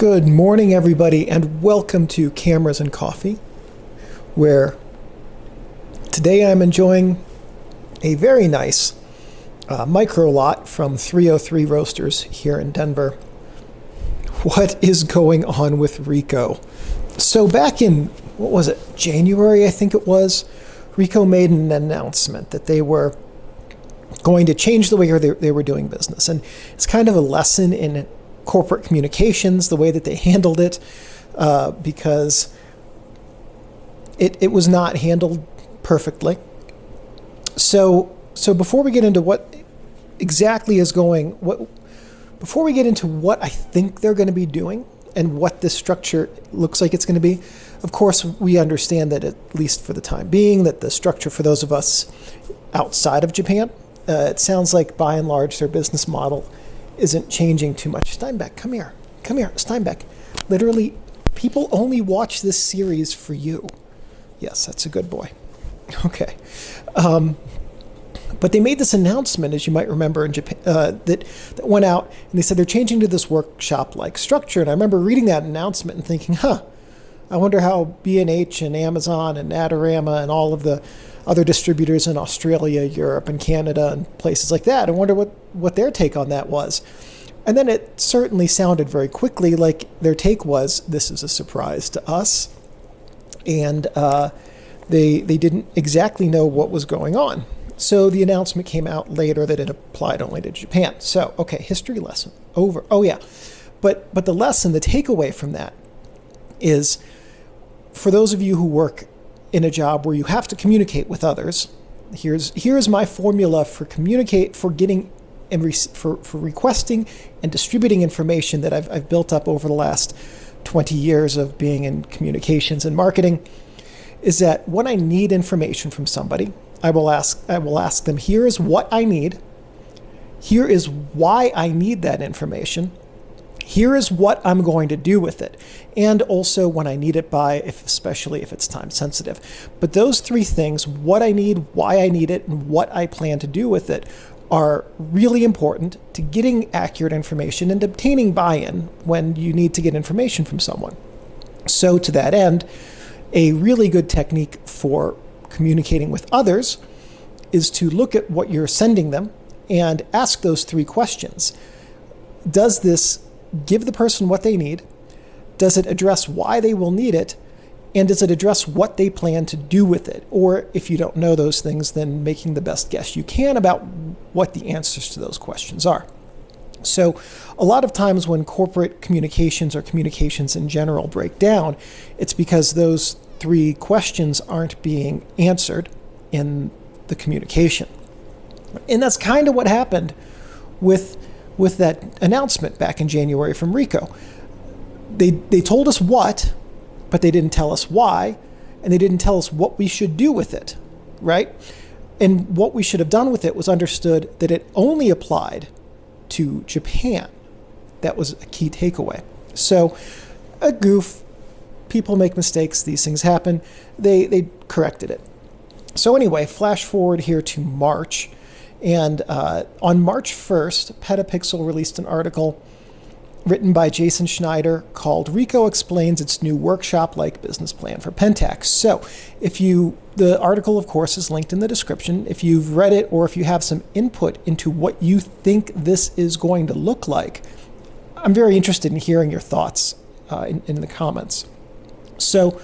Good morning, everybody, and welcome to Cameras and Coffee, where today I'm enjoying a very nice micro lot from 303 Roasters here in Denver. What is going on with Ricoh? So back in, what was it, January, I think it was, Ricoh made an announcement that they were going to change the way they were doing business. And it's kind of a lesson in corporate communications, the way that they handled it, because it was not handled perfectly. So before we get into what exactly is before we get into what I think they're going to be doing and what this structure looks like it's going to be, of course, we understand that, at least for the time being, that the structure for those of us outside of Japan, it sounds like by and large their business model isn't changing too much. Steinbeck, come here, Steinbeck. Literally, people only watch this series for you. Yes, that's a good boy. Okay. But they made this announcement, as you might remember, in Japan, that went out, and they said they're changing to this workshop-like structure. And I remember reading that announcement and thinking, I wonder how B&H and Amazon and Adorama and all of the other distributors in Australia, Europe, and Canada, and places like that, I wonder what their take on that was. And then it certainly sounded very quickly like their take was, this is a surprise to us. And they didn't exactly know what was going on. So the announcement came out later that it applied only to Japan. So, okay, history lesson over. Oh yeah, but the lesson, the takeaway from that is, for those of you who work in a job where you have to communicate with others, here's my formula for getting and for requesting and distributing information that I've built up over the last 20 years of being in communications and marketing, is that when I need information from somebody, I will ask them, here is what I need, here is why I need that information, here is what I'm going to do with it, and also when I need it by, especially if it's time sensitive. But those three things, what I need, why I need it, and what I plan to do with it, are really important to getting accurate information and obtaining buy-in when you need to get information from someone. So to that end, a really good technique for communicating with others is to look at what you're sending them and ask those three questions. Does this give the person what they need? Does it address why they will need it? And does it address what they plan to do with it? Or if you don't know those things, then making the best guess you can about what the answers to those questions are. So a lot of times when corporate communications or communications in general break down, it's because those three questions aren't being answered in the communication. And that's kind of what happened with that announcement back in January from Ricoh. They told us what, but they didn't tell us why, and they didn't tell us what we should do with it, right? And what we should have done with it was understood that it only applied to Japan. That was a key takeaway. So, a goof. People make mistakes. These things happen. They corrected it. So anyway, flash forward here to March. And on March 1st, Petapixel released an article written by Jason Schneider called Ricoh Explains Its New Workshop-Like Business Plan for Pentax. So the article, of course, is linked in the description. If you've read it or if you have some input into what you think this is going to look like, I'm very interested in hearing your thoughts in the comments. So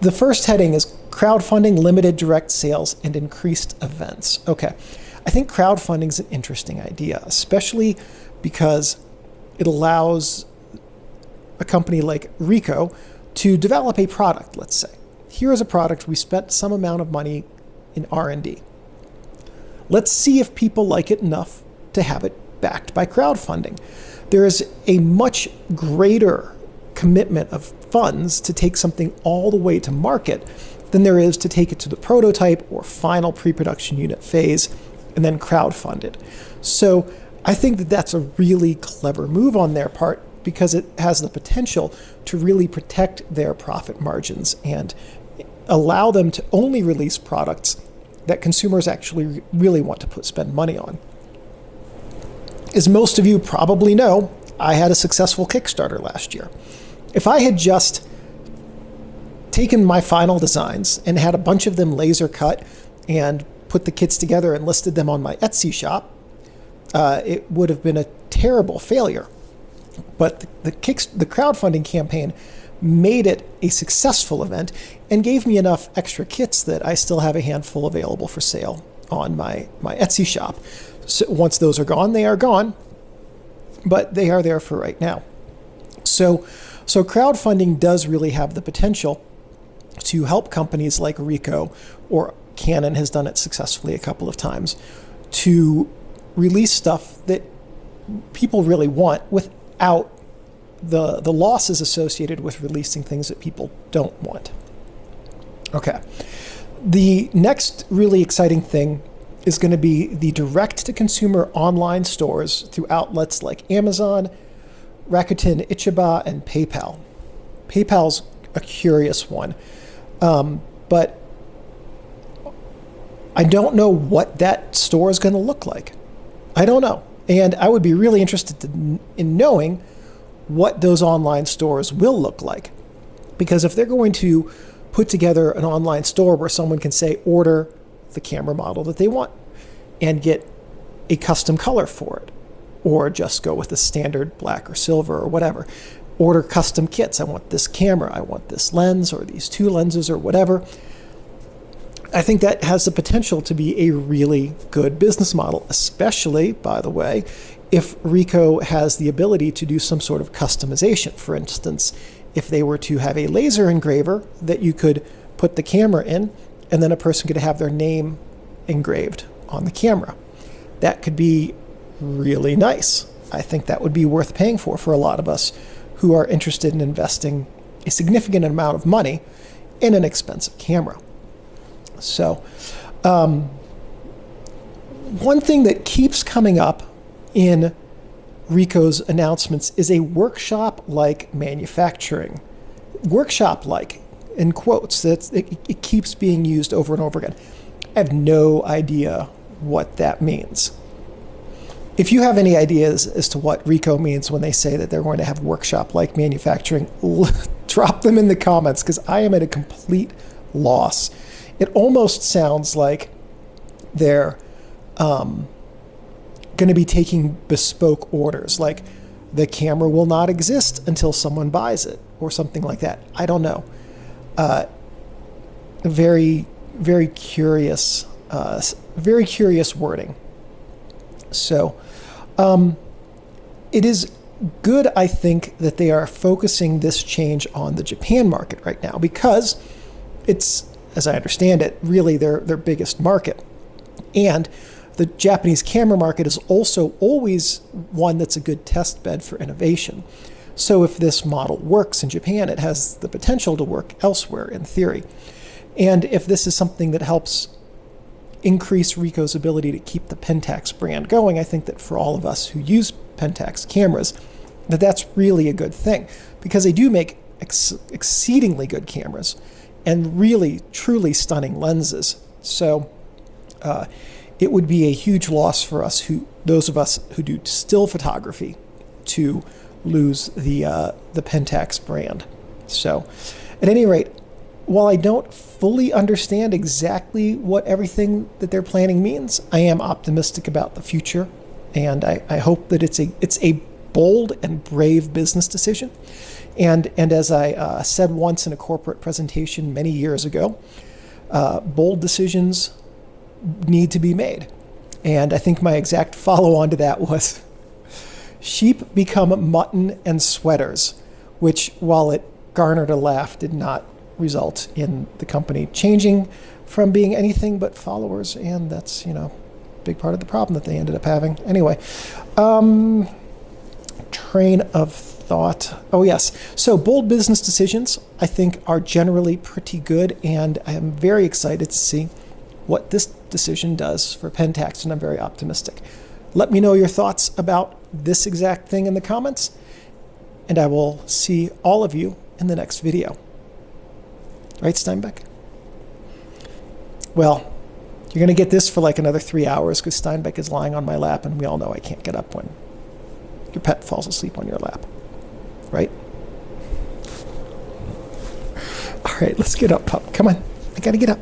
the first heading is crowdfunding, limited direct sales, and increased events. Okay, I think crowdfunding is an interesting idea, especially because it allows a company like Ricoh to develop a product, let's say. Here is a product, we spent some amount of money in R&D. Let's see if people like it enough to have it backed by crowdfunding. There is a much greater commitment of funds to take something all the way to market than there is to take it to the prototype or final pre-production unit phase and then crowdfund it. So I think that that's a really clever move on their part because it has the potential to really protect their profit margins and allow them to only release products that consumers actually really want to spend money on. As most of you probably know, I had a successful Kickstarter last year. If I had just taken my final designs and had a bunch of them laser cut and put the kits together and listed them on my Etsy shop, it would have been a terrible failure. But the crowdfunding campaign made it a successful event and gave me enough extra kits that I still have a handful available for sale on my Etsy shop. So once those are gone, they are gone, but they are there for right now. So crowdfunding does really have the potential to help companies like Ricoh, or Canon has done it successfully a couple of times, to release stuff that people really want without the losses associated with releasing things that people don't want. Okay. The next really exciting thing is going to be the direct-to-consumer online stores through outlets like Amazon, Rakuten Ichiba, and PayPal. PayPal's a curious one, but I don't know what that store is going to look like. I don't know. And I would be really interested in knowing what those online stores will look like. Because if they're going to put together an online store where someone can say, order the camera model that they want and get a custom color for it, or just go with the standard black or silver or whatever. Order custom kits. I want this camera, I want this lens, or these two lenses, or whatever. I think that has the potential to be a really good business model, especially, by the way, if Ricoh has the ability to do some sort of customization. For instance, if they were to have a laser engraver that you could put the camera in, and then a person could have their name engraved on the camera. That could be really nice. I think that would be worth paying for a lot of us who are interested in investing a significant amount of money in an expensive camera. So, one thing that keeps coming up in Ricoh's announcements is a workshop-like manufacturing. Workshop-like, in quotes. It keeps being used over and over again. I have no idea what that means. If you have any ideas as to what Ricoh means when they say that they're going to have workshop-like manufacturing, drop them in the comments, because I am at a complete loss. It almost sounds like they're going to be taking bespoke orders, like the camera will not exist until someone buys it, or something like that. I don't know. Very, very curious wording. So, it is good, I think, that they are focusing this change on the Japan market right now, because it's, as I understand it, really their biggest market. And the Japanese camera market is also always one that's a good test bed for innovation. So if this model works in Japan, it has the potential to work elsewhere, in theory. And if this is something that helps increase Ricoh's ability to keep the Pentax brand going, I think that for all of us who use Pentax cameras, that's really a good thing, because they do make exceedingly good cameras and really, truly stunning lenses. So it would be a huge loss for us, those of us who do still photography, to lose the Pentax brand. So, at any rate, while I don't fully understand exactly what everything that they're planning means, I am optimistic about the future, and I hope that it's a bold and brave business decision. And as I said once in a corporate presentation many years ago, bold decisions need to be made. And I think my exact follow-on to that was, sheep become mutton and sweaters, which, while it garnered a laugh, did not result in the company changing from being anything but followers. And that's, a big part of the problem that they ended up having. Anyway, train of thought. Oh, yes. So bold business decisions, I think, are generally pretty good, and I am very excited to see what this decision does for Pentax, and I'm very optimistic. Let me know your thoughts about this exact thing in the comments, and I will see all of you in the next video. Right, Steinbeck? Well, you're going to get this for like another 3 hours, because Steinbeck is lying on my lap, and we all know I can't get up when your pet falls asleep on your lap, right? All right, let's get up, pup. Come on. I got to get up.